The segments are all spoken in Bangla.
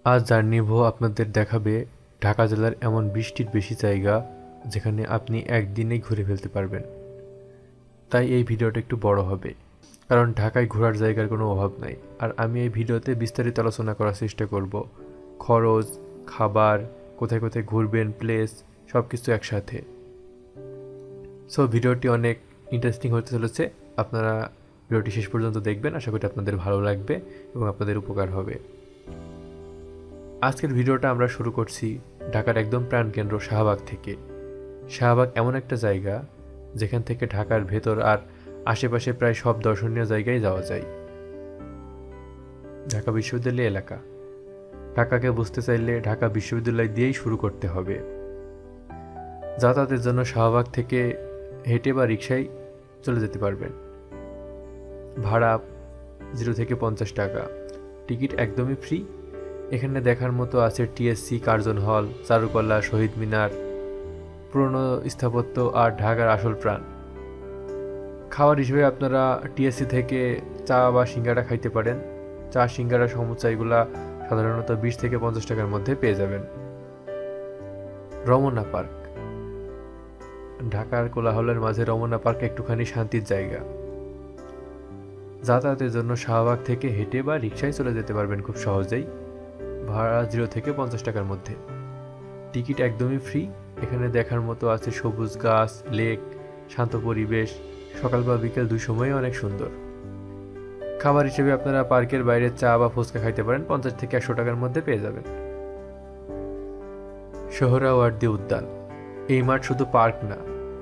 আজ জার্নি ভো আপনাদের দেখাবে ঢাকা জেলার এমন 20টির বেশি জায়গা যেখানে আপনি একদিনেই ঘুরে ফেলতে পারবেন। তাই এই ভিডিওটা একটু বড় হবে, কারণ ঢাকায় ঘোরার জায়গার কোনো অভাব নাই। আর আমি এই ভিডিওতে বিস্তারিত আলোচনা করার চেষ্টা করব, খরচ, খাবার, কোথায় কোথায় ঘুরবেন, প্লেস, সব কিছু একসাথে। সো ভিডিওটি অনেক ইন্টারেস্টিং হতে চলেছে। আপনারা ভিডিওটি শেষ পর্যন্ত দেখবেন, আশা করি আপনাদের ভালো লাগবে এবং আপনাদের উপকার হবে। আজকের ভিডিওটা আমরা শুরু করছি ঢাকার একদম প্রাণকেন্দ্র শাহবাগ থেকে। শাহবাগ এমন একটা জায়গা যেখান থেকে ঢাকার ভেতর আর আশেপাশে প্রায় সব দর্শনীয় জায়গায় যাওয়া যায়। ঢাকা বিশ্ববিদ্যালয় এলাকা। ঢাকাকে বুঝতে চাইলে ঢাকা বিশ্ববিদ্যালয় দিয়েই শুরু করতে হবে। যাতায়াতের জন্য শাহবাগ থেকে হেঁটে বা রিকশায় চলে যেতে পারবেন। ভাড়া 0 থেকে 50 টাকা। টিকিট একদমই ফ্রি। এখানে দেখার মতো আছে টিএসসি, কার্জন হল, চারুকলা, শহীদ মিনার, পুরনো স্থাপত্য আর ঢাকার আসল প্রাণ। খাবার হিসেবে আপনারা টিএসসি থেকে চা বা সিঙ্গাড়া খাইতে পারেন। চা সিঙ্গাড়া সমুচাইগুলা সাধারণত 20 থেকে 50 টাকার মধ্যে পেয়ে যাবেন। রমনা পার্ক। ঢাকার কোলাহলের মাঝে রমনা পার্ক একটুখানি শান্তির জায়গা। যাতায়াতের জন্য শাহবাগ থেকে হেঁটে বা রিকশায় চলে যেতে পারবেন খুব সহজেই। ভাড়া 0 থেকে 50 টাকার মধ্যে। টিকিট একদমই ফ্রি। এখানে দেখার মতো আছে সবুজ গাছ, লেক, শান্ত পরিবেশ। সকাল বা বিকেল দুই সময়ই অনেক সুন্দর। খাবার হিসেবে আপনারা পার্কের বাইরে চা বা ফুচকা খাইতে পারেন, 50 থেকে 100 টাকার মধ্যে পেয়ে যাবেন। সোহরাওয়ার্দী উদ্যান। এই মাঠ শুধু পার্ক না,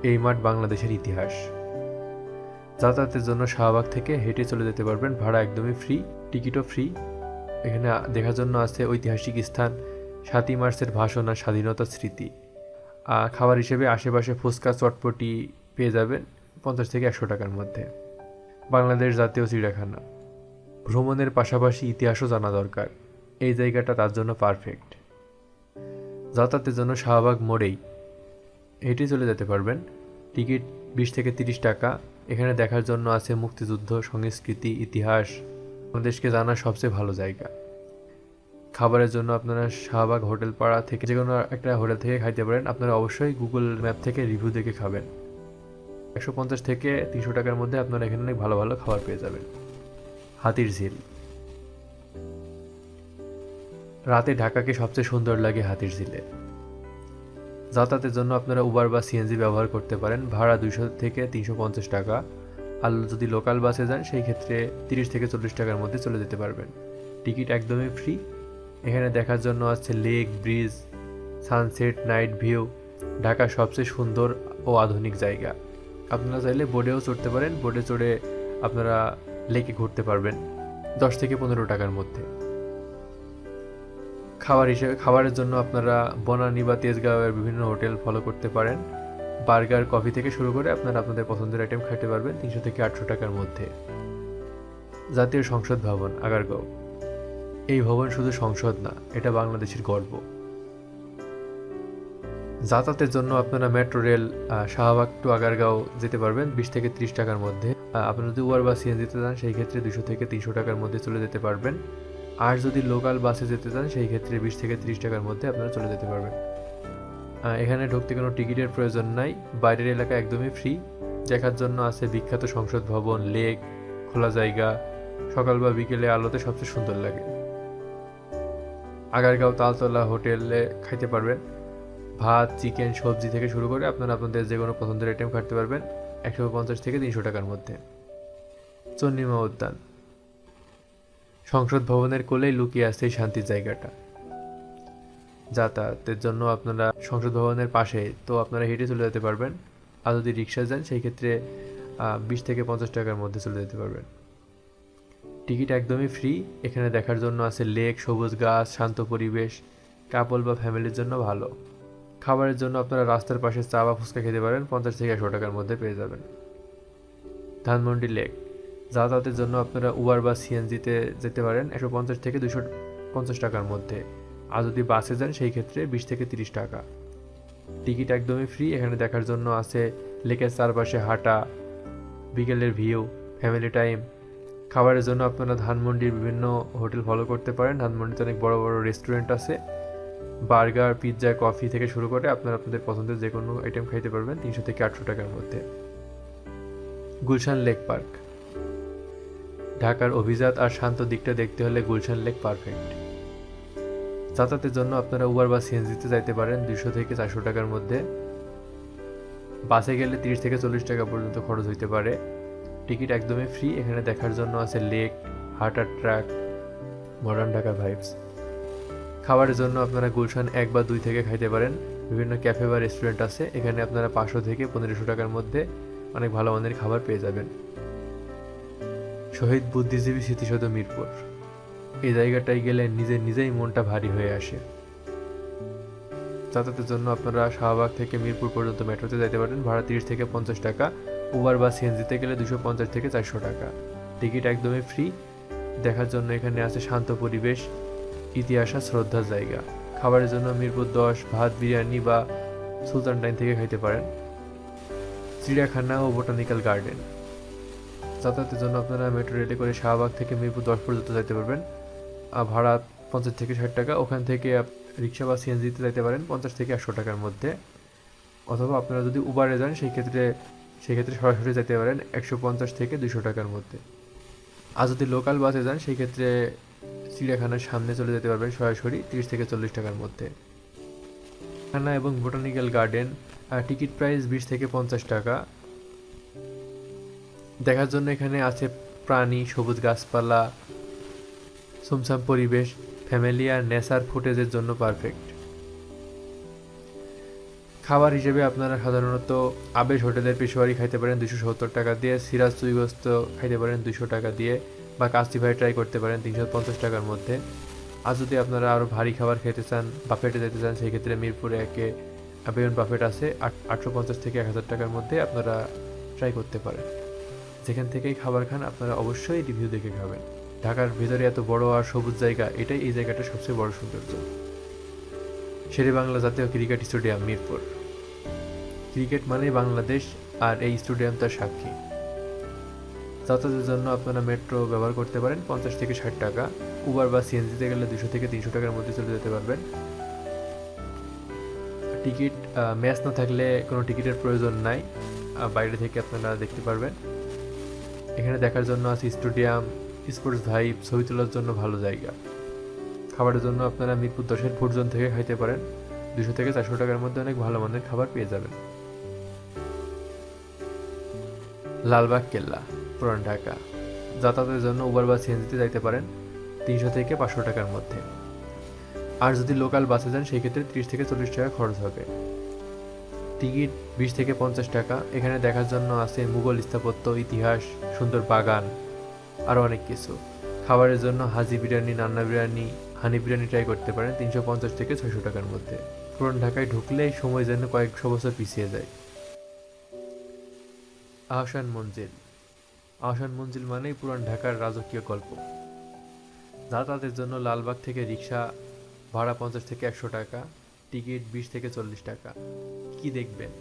এই মাঠ বাংলাদেশের ইতিহাস। যাতায়াতের জন্য শাহবাগ থেকে হেঁটে চলে যেতে পারবেন, ভাড়া একদমই ফ্রি, টিকিটও ফ্রি। এখানে দেখার জন্য আছে ঐতিহাসিক স্থান, 7ই মার্চের ভাষণ আর স্বাধীনতার স্মৃতি। আর খাবার হিসেবে আশেপাশে ফুচকা, চটপটি পেয়ে যাবেন 50 থেকে 100 টাকার মধ্যে। বাংলাদেশ জাতীয় চিড়িয়াখানা। ভ্রমণের পাশাপাশি ইতিহাসও জানা দরকার, এই জায়গাটা তার জন্য পারফেক্ট। যাতায়াতের জন্য শাহবাগ মোড়েই হেঁটে চলে যেতে পারবেন। টিকিট 20 থেকে 30 টাকা। এখানে দেখার জন্য আছে মুক্তিযুদ্ধ, সংস্কৃতি, ইতিহাস, বাংলাদেশকে জানার সবচেয়ে ভালো জায়গা। খাবারের জন্য আপনারা শাহবাগ হোটেল পাড়া থেকে যে কোনো একটা হোটেল থেকে খাইতে পারেন। আপনারা অবশ্যই গুগল ম্যাপ থেকে রিভিউ দেখে খাবেন। 150 থেকে 300 টাকার মধ্যে আপনারা এখানে অনেক ভালো ভালো খাবার পেয়ে যাবেন। হাতির ঝিল। রাতে ঢাকাকে সবচেয়ে সুন্দর লাগে হাতির ঝিলে। যাতায়াতের জন্য আপনারা উবার বা সিএনজি ব্যবহার করতে পারেন। ভাড়া 200 থেকে 350 টাকা। আর যদি লোকাল বাসে যান সেই ক্ষেত্রে 30 থেকে 40 টাকার মধ্যে চলে যেতে পারবেন। টিকিট একদমই ফ্রি। এখানে দেখার জন্য আছে lake, bridge, sunset, night view, ঢাকার সবচেয়ে সুন্দর ও আধুনিক জায়গা। আপনারা চাইলে বোটেও চড়তে পারেন। বোটে চড়ে আপনারা লেকে ঘুরতে পারবেন 10 থেকে 15 টাকার মধ্যে। খাবারের জন্য আপনারা বনানী বা তেজগাঁওয়ের বিভিন্ন হোটেল ফলো করতে পারেন। বার্গার, কফি থেকে শুরু করে আপনারা আপনাদের পছন্দের আইটেম খেতে পারবেন 300 থেকে 800 টাকার মধ্যে। জাতীয় সংসদ ভবন, আগারগাঁও। এই ভবন শুধু সংসদ না, এটা বাংলাদেশের গর্ব। যাতায়াতের জন্য আপনারা metro rail Shahbag to Agargaon যেতে পারবেন 20 থেকে 30 টাকার মধ্যে। আপনারা যদি উবার বা সিএনজিতে যান সেই ক্ষেত্রে 200 থেকে 300 টাকার মধ্যে চলে যেতে পারবেন। আর যদি লোকাল বাসে যেতে চান সেই ক্ষেত্রে 20 থেকে 30 টাকার মধ্যে আপনারা চলে যেতে পারবেন। এখানে ঢুকতে কোনো টিকিটের প্রয়োজন নাই। বাইরের এলাকা একদমই ফ্রি। দেখার জন্য আছে বিখ্যাত সংসদ ভবন, লেক, খোলা জায়গা। সকাল বা বিকেলে আলোতে সবচেয়ে সুন্দর লাগে। আগারগাঁও তালতলা হোটেলে খাইতে পারবেন। ভাত, চিকেন, সবজি থেকে শুরু করে আপনারা আপনাদের যে কোনো পছন্দের আইটেম খাইতে পারবেন 150 থেকে 300 টাকার মধ্যে। চন্নিমা উদ্যান। সংসদ ভবনের কোলেই লুকিয়ে আছে এই শান্তির জায়গাটা। যাতায়াতের জন্য আপনারা সংসদ ভবনের পাশে তো আপনারা হেঁটে চলে যেতে পারবেন। আর যদি রিক্সায় যান সেই ক্ষেত্রে 20 থেকে 50 টাকার মধ্যে চলে যেতে পারবেন। টিকিট একদমই ফ্রি। এখানে দেখার জন্য আছে লেক, সবুজ গাছ, শান্ত পরিবেশ। কাপল বা ফ্যামিলির জন্য ভালো। খাবারের জন্য আপনারা রাস্তার পাশে চা বা ফুচকা খেতে পারেন, 50 থেকে 100 টাকার মধ্যে পেয়ে যাবেন। ধানমন্ডি লেক। যাতায়াতের জন্য আপনারা উবার বা সিএনজিতে যেতে পারেন 150 থেকে 250 টাকার মধ্যে। আর যদি বাসে যান সেই ক্ষেত্রে 20 থেকে 30 টাকা। টিকিট একদমই ফ্রি। এখানে দেখার জন্য আছে লেকের চারপাশে হাঁটা, বিকেলের ভিউ, ফ্যামিলি টাইম। খাবারের জন্য আপনারা ধানমন্ডির বিভিন্ন হোটেল ফলো করতে পারেন। ধানমন্ডিতে অনেক বড় বড় রেস্টুরেন্ট আছে, বার্গার, পিৎজা, কফি থেকে শুরু করে আপনারা আপনাদের পছন্দের যে কোনো আইটেম খাইতে পারবেন 300 থেকে 800 টাকার মধ্যে। গুলশান লেক পার্ক, ঢাকার অভিজাত আর শান্ত দিকটা দেখতে হলে গুলশান লেক পারফেক্ট। যাতায়াতের জন্য আপনারা উবার বা সিএনজিতে যাইতে পারেন 200 থেকে 400 টাকার মধ্যে। বাসে গেলে 30 থেকে 40 টাকা পর্যন্ত খরচ হইতে পারে। টিকিট একদমই ফ্রি। এখানে দেখার জন্য আছে লেক, হার্টার ট্র্যাক, মডার্ন ঢাকা ভাইবস। খাবারের জন্য আপনারা গুলশান 1 বা 2 থেকে খাইতে পারেন। বিভিন্ন ক্যাফে বা রেস্টুরেন্ট আছে, এখানে আপনারা 500 থেকে 1500 টাকার মধ্যে অনেক ভালো মানের খাবার পেয়ে যাবেন। শহীদ বুদ্ধিজীবী স্মৃতিসৌধ মিরপুর, এই জায়গাটায় গেলে নিজেই মনটা ভারী হয়ে আসে। যাতায়াতের জন্য আপনারা শাহবাগ থেকে মিরপুর পর্যন্ত মেট্রোতে যেতে পারেন, ভাড়া 30 থেকে 50 টাকা। উবার বা সিএনজিতে গেলে 250 থেকে 400 টাকা। টিকিট একদমই ফ্রি। দেখার জন্য এখানে আছে শান্ত পরিবেশ, ইতিহাস আর শ্রদ্ধার জায়গা। খাবারের জন্য মিরপুর 10 ভাত বিরিয়ানি বা সুলতান ডাইন থেকে খাইতে পারেন। চিড়িয়াখানা ও বোটানিক্যাল গার্ডেন, যাতায়াতের জন্য আপনারা মেট্রো রেলে করে শাহবাগ থেকে মিরপুর 10 পর্যন্ত যেতে পারবেন, ভাড়া 50 থেকে 60 টাকা। ওখান থেকে রিক্সা বা সিএনজিতে যেতে পারেন 50 থেকে 100 টাকার মধ্যে। অথবা আপনারা যদি উবারে যান সেক্ষেত্রে সরাসরি যেতে পারেন 150 থেকে 200 টাকার মধ্যে। আর যদি লোকাল বাসে যান সেই ক্ষেত্রে চিড়িয়াখানার সামনে চলে যেতে পারবেন সরাসরি 30 থেকে 40 টাকার মধ্যে। খানা এবং বোটানিক্যাল গার্ডেন টিকিট প্রাইস 20 থেকে 50 টাকা। দেখার জন্য এখানে আছে প্রাণী, সবুজ গাছপালা, সুমসাম পরিবেশ, ফ্যামিলি আর নেচার ফুটেজের জন্য পারফেক্ট। খাবার হিসেবে আপনারা সাধারণত আবেশ হোটেলের পেশোয়ারি খাইতে পারেন 270 টাকা দিয়ে, সিরাজ চুইগস্ত খাইতে পারেন 200 টাকা দিয়ে, বা কাস্টিফাই ট্রাই করতে পারেন 350 টাকার মধ্যে। আর যদি আপনারা আরও ভারী খাবার খেতে চান, বাফেটে যেতে চান, সেই ক্ষেত্রে মিরপুরে একে বেগুন বাফেট আছে 850 থেকে 1000 টাকার মধ্যে, আপনারা ট্রাই করতে পারেন। যেখান থেকেই খাবার খান আপনারা অবশ্যই রিভিউ দেখে খাবেন। ঢাকার ভেতরে এত বড় আর সবুজ জায়গা, এটাই এই জায়গাটার সবচেয়ে বড় সৌন্দর্য। শেরেবাংলা জাতীয় ক্রিকেট স্টেডিয়াম মিরপুর, ক্রিকেট মানেই বাংলাদেশ আর এই স্টেডিয়াম তার সাক্ষী। যাতায়াতের জন্য আপনারা মেট্রো ব্যবহার করতে পারেন 50 থেকে 60 টাকা। উবার বা সিএনজিতে গেলে 200 থেকে 300 টাকার মধ্যে চলে যেতে পারবেন। টিকিট ম্যাচ না থাকলে কোনো টিকিটের প্রয়োজন নাই, বাইরে থেকে আপনারা দেখতে পারবেন। এখানে দেখার জন্য আছে স্টেডিয়াম, স্পোর্টস ভাইব, ছবি তোলার জন্য ভালো জায়গা। খাবারের জন্য আপনারা মিরপুর 10-এর ফুড জোন থেকে খাইতে পারেন, 200 থেকে 400 টাকার মধ্যে অনেক ভালো মানের খাবার পেয়ে যাবেন। লালবাগ কেল্লা, পুরান ঢাকা, যাতায়াতের জন্য উবার বা সিএনজিতে যাইতে পারেন 300 থেকে 500 টাকার মধ্যে। আর যদি লোকাল বাসে যান সেই ক্ষেত্রে 30 থেকে 40 টাকা খরচ হবে। টিকিট 20 থেকে 50 টাকা। এখানে দেখার জন্য আছে মুঘল স্থাপত্য, ইতিহাস, সুন্দর বাগান, আরও অনেক কিছু। খাবারের জন্য হাজি বিরিয়ানি, নান্না বিরিয়ানি, হানি বিরিয়ানি ট্রাই করতে পারেন 350 থেকে 600 টাকার মধ্যে। পুরান ঢাকায় ঢুকলেই সময় যেন কয়েকশো বছর পিছিয়ে যায়। আহসান মঞ্জিল, আহসান মঞ্জিল মানেই পুরান ঢাকার রাজকীয় গল্প। যাতায়াতের জন্য লালবাগ থেকে রিক্সা, ভাড়া 50 থেকে 100 টাকা। টিকিট 20 থেকে 40 টাকা। কি দেখবেন?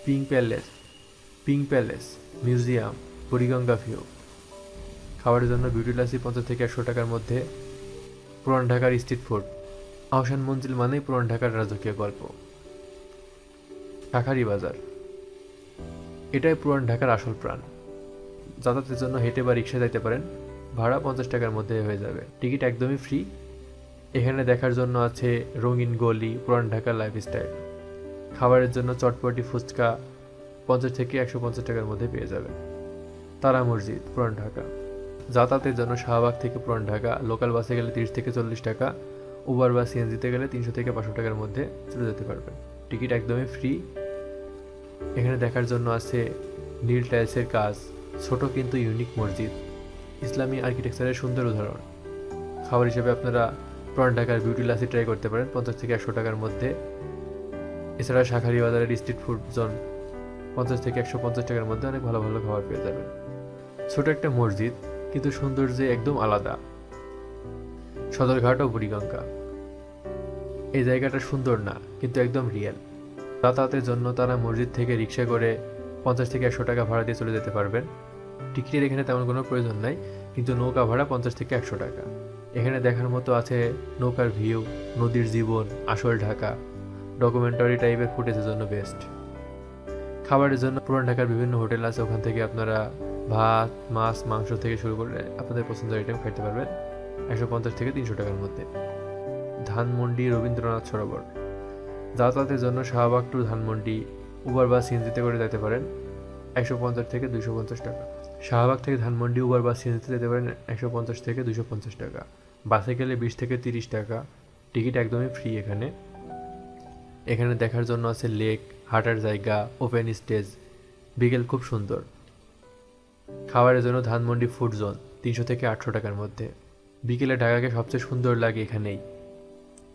Pink palace, museum, Buriganga view. খাবারের জন্য বিউটিলাসি 50 থেকে 100 টাকার মধ্যে। পুরান ঢাকার স্ট্রিট ফুড। আহসান মঞ্জিল মানেই পুরান ঢাকার রাজকীয় গল্প। শাঁখারী বাজার, এটাই পুরান ঢাকার আসল প্রাণ। যাতায়াতের জন্য হেঁটে বা রিক্সা যাইতে পারেন, ভাড়া 50 টাকার মধ্যে হয়ে যাবে। টিকিট একদমই ফ্রি। এখানে দেখার জন্য আছে রঙিন গলি, পুরান ঢাকার লাইফস্টাইল। খাবারের জন্য চটপটি, ফুচকা 50 থেকে 150 টাকার মধ্যে পেয়ে যাবেন। তারা মসজিদ, পুরান ঢাকা, যাতায়াতের জন্য শাহবাগ থেকে পুরান ঢাকা, লোকাল বাসে গেলে 30 থেকে 40 টাকা, উবার বা সিএনজিতে গেলে 300 থেকে 500 টাকার মধ্যে চলে যেতে পারবেন। টিকিট একদমই ফ্রি। এখানে দেখার জন্য আছে নীল টাইলসের কাজ, ছোট কিন্তু ইউনিক মসজিদ, ইসলামী আর্কিটেকচারের সুন্দর উদাহরণ। খাবার হিসেবে আপনারা পুরান ঢাকার বিউটিলাসি ট্রাই করতে পারেন 50 থেকে 100 টাকার মধ্যে। এছাড়া শাঁখারী বাজারের স্ট্রিট ফুড জোন 50 থেকে 150 টাকার মধ্যে অনেক ভালো ভালো খাবার পেয়ে যাবেন। ছোট একটা মসজিদ কিন্তু সৌন্দর্যে একদম আলাদা। সদরঘাট ও বুড়িগঙ্গা, এই জায়গাটা সুন্দর না কিন্তু একদম রিয়েল। যাতায়াতের জন্য তারা মসজিদ থেকে রিক্সা করে 50 থেকে 100 টাকা ভাড়া দিয়ে চলে যেতে পারবেন। টিকিটের এখানে তেমন কোনো প্রয়োজন নাই, কিন্তু নৌকা ভাড়া 50 থেকে 100 টাকা। এখানে দেখার মতো আছে নৌকার ভিউ, নদীর জীবন, আসল ঢাকা, ডকুমেন্টারি টাইপের ফুটেজের জন্য বেস্ট। খাবারের জন্য পুরান ঢাকার বিভিন্ন হোটেল আছে, ওখান থেকে আপনারা ভাত, মাছ, মাংস থেকে শুরু করে আপনাদের পছন্দের আইটেম খাইতে পারবেন 150 থেকে 300 টাকার মধ্যে। ধানমন্ডি রবীন্দ্রনাথ সরোবর, যাতায়াতের জন্য শাহবাগ টু ধানমন্ডি উবার বা সিএনজিতে করে যেতে পারেন 150 থেকে 250 টাকা। শাহবাগ থেকে ধানমন্ডি উবার বা সিএনজিতে যেতে পারেন 150 থেকে 250 টাকা। বাসে গেলে 20 থেকে 30 টাকা। টিকিট একদমই ফ্রি। এখানে দেখার জন্য আছে লেক, হাঁটার জায়গা, ওপেন স্টেজ, বিকেল খুব সুন্দর। খাবারের জন্য ধানমন্ডি ফুড জোন 300 থেকে 800 টাকার মধ্যে। বিকেলে ঢাকাকে সবচেয়ে সুন্দর লাগে এখানেই।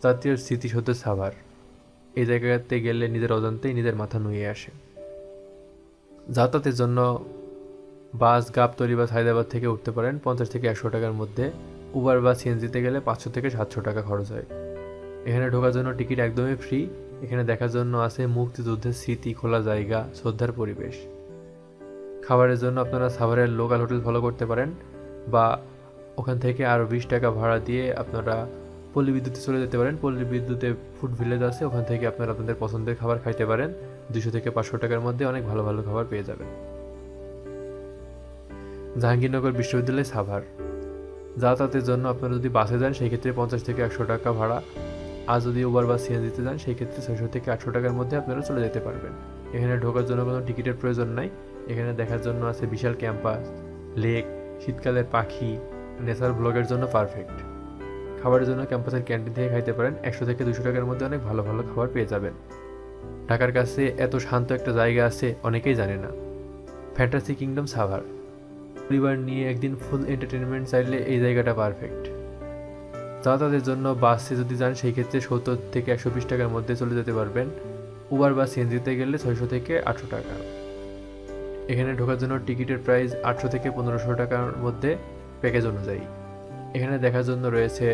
জাতীয় স্মৃতিসৌধ সাভার, এই জায়গাতে গেলে নিজের অজান্তেই নিজের মাথা নুয়ে আসে। যাতায়াতের জন্য বাস গাবতলী বা হায়দ্রাবাদ থেকে উঠতে পারেন 50 থেকে 100 টাকার মধ্যে। উবার বা সিএনজিতে গেলে 500 থেকে 700 টাকা খরচ হয়। এখানে ঢোকার জন্য টিকিট একদমই ফ্রি। এখানে দেখার জন্য আছে মুক্তিযুদ্ধের স্মৃতি, খোলা জায়গা, শ্রদ্ধার পরিবেশ। খাবারের জন্য আপনারা সাভারের লোকাল হোটেল ফলো করতে পারেন, বা ওখান থেকে আরও 20 টাকা ভাড়া দিয়ে আপনারা পল্লী বিদ্যুতে চলে যেতে পারেন। পল্লী বিদ্যুতে ফুড ভিলেজ আছে, ওখান থেকে আপনারা আপনাদের পছন্দের খাবার খাইতে পারেন। 200 থেকে 500 টাকার মধ্যে অনেক ভালো ভালো খাবার পেয়ে যাবেন। জাহাঙ্গীরনগর বিশ্ববিদ্যালয় সাভার, যাতায়াতের জন্য আপনারা যদি বাসে যান সেই ক্ষেত্রে 50 থেকে 100 টাকা ভাড়া, আর যদি উবার বা সিএনজিতে যান সেই ক্ষেত্রে 600 থেকে 800 টাকার মধ্যে আপনারা চলে যেতে পারবেন। এখানে ঢোকার জন্য কোনো টিকিটের প্রয়োজন নাই। এখানে দেখার জন্য আছে বিশাল ক্যাম্পাস, লেক, শীতকালের পাখি, নেচার ব্লগের জন্য পারফেক্ট। খাবারের জন্য ক্যাম্পাসের ক্যান্টিন থেকে খাইতে পারেন। 100 থেকে 200 টাকার মধ্যে অনেক ভালো ভালো খাবার পেয়ে যাবেন। ঢাকার কাছে এত শান্ত একটা জায়গা আছে অনেকেই জানে না। ফ্যান্টাসি কিংডম সাভার, পরিবার নিয়ে একদিন ফুল এন্টারটেনমেন্ট চাইলে এই জায়গাটা পারফেক্ট। যাতায়াতের জন্য বাসে যদি যান সেই ক্ষেত্রে 70 থেকে 120 টাকার মধ্যে চলে যেতে পারবেন। উবার বা সিএনজিতে গেলে 600 থেকে 800 টাকা। এখানে ঢোকার জন্য টিকিটের প্রাইস 800 থেকে 1500 টাকার মধ্যে প্যাকেজ অনুযায়ী। এখানে দেখার জন্য রয়েছে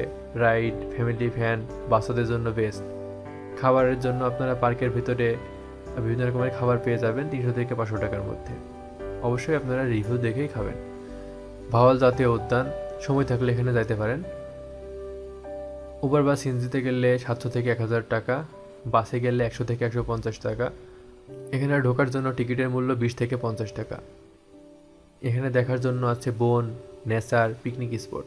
রাইড, ফ্যামিলি ভ্যান, বাচ্চাদের জন্য বেস্ট। খাবারের জন্য আপনারা পার্কের ভিতরে বিভিন্ন রকমের খাবার পেয়ে যাবেন 300 থেকে 500 টাকার মধ্যে। অবশ্যই আপনারা রিভিউ দেখেই খাবেন। ভাওয়াল জাতীয় উদ্যান, সময় থাকলে এখানে যাইতে পারেন। উবার বা সিএনজিতে গেলে 700 থেকে 1000 টাকা, বাসে গেলে 100 থেকে 150 টাকা। এখানে ঢোকার জন্য টিকিটের মূল্য 20 থেকে 50 টাকা। এখানে দেখার জন্য আছে বন, নেচার, পিকনিক স্পট।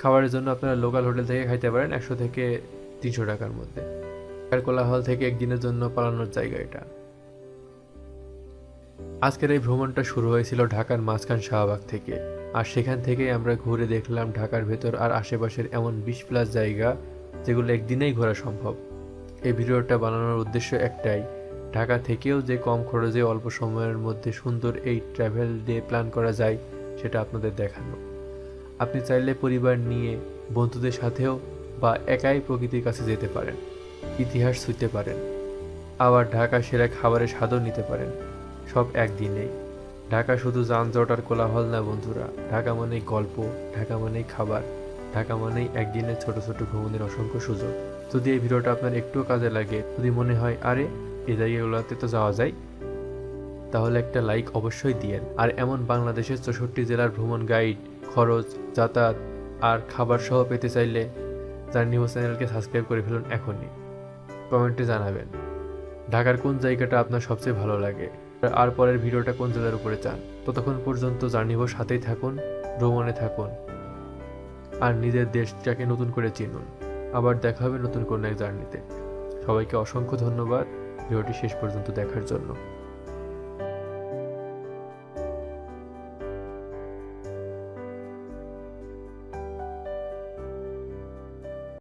খাবারের জন্য আপনারা লোকাল হোটেল থেকে খাইতে পারেন 100 থেকে 300 টাকার মধ্যে। আর কোলাহল থেকে একদিনের জন্য পালানোর জায়গা এটা। আজকের এই ভ্রমণটা শুরু হয়েছিল ঢাকার মাঝখান শাহবাগ থেকে, আর সেখান থেকেই আমরা ঘুরে দেখলাম ঢাকার ভেতর আর আশেপাশের এমন 20+ জায়গা যেগুলো একদিনেই ঘোরা সম্ভব। এই ভিডিওটা বানানোর উদ্দেশ্য একটাই, ঢাকা থেকেও যে কম খরচে অল্প সময়ের মধ্যে সুন্দর এই ট্রাভেল ডে প্ল্যান করা যায় সেটা আপনাদের দেখানো। আপনি চাইলে পরিবার নিয়ে, বন্ধুদের সাথেও বা একাই প্রকৃতির কাছে যেতে পারেন, ইতিহাস ছুঁতে পারেন, আবার ঢাকা সেরা খাবারের স্বাদও নিতে পারেন, সব একদিনেই। ঢাকা শুধু যানজট আর কোলাহল না বন্ধুরা, ঢাকা মানেই গল্প, ঢাকা মানেই খাবার, ঢাকা মানেই একদিনের ছোট ছোট ভ্রমণের অসংখ্য সুযোগ। যদি এই ভিডিওটা আপনার একটুও কাজে লাগে, যদি মনে হয় আরে এই জায়গাগুলোতে তো যাওয়া যায়, তাহলে একটা লাইক অবশ্যই দিয়েন। আর এমন বাংলাদেশের 64 জেলার ভ্রমণ গাইড, খরচ, যাতায়াত আর খাবার সহ পেতে চাইলে জার্নি হোস চ্যানেলকে সাবস্ক্রাইব করে ফেলুন এখনই। কমেন্টে জানাবেন ঢাকার কোন জায়গাটা আপনার সবচেয়ে ভালো লাগে, আর পরের ভিডিওটা কোন জেলার উপরে চান। ততক্ষণ পর্যন্ত জার্নি হোস সাথেই থাকুন, ভ্রমণে থাকুন, আর নিজের দেশটাকে নতুন করে চিনুন। আবার দেখা হবে নতুন কোনো এক জার্নিতে। সবাইকে অসংখ্য ধন্যবাদ ভিডিওটি শেষ পর্যন্ত দেখার জন্য।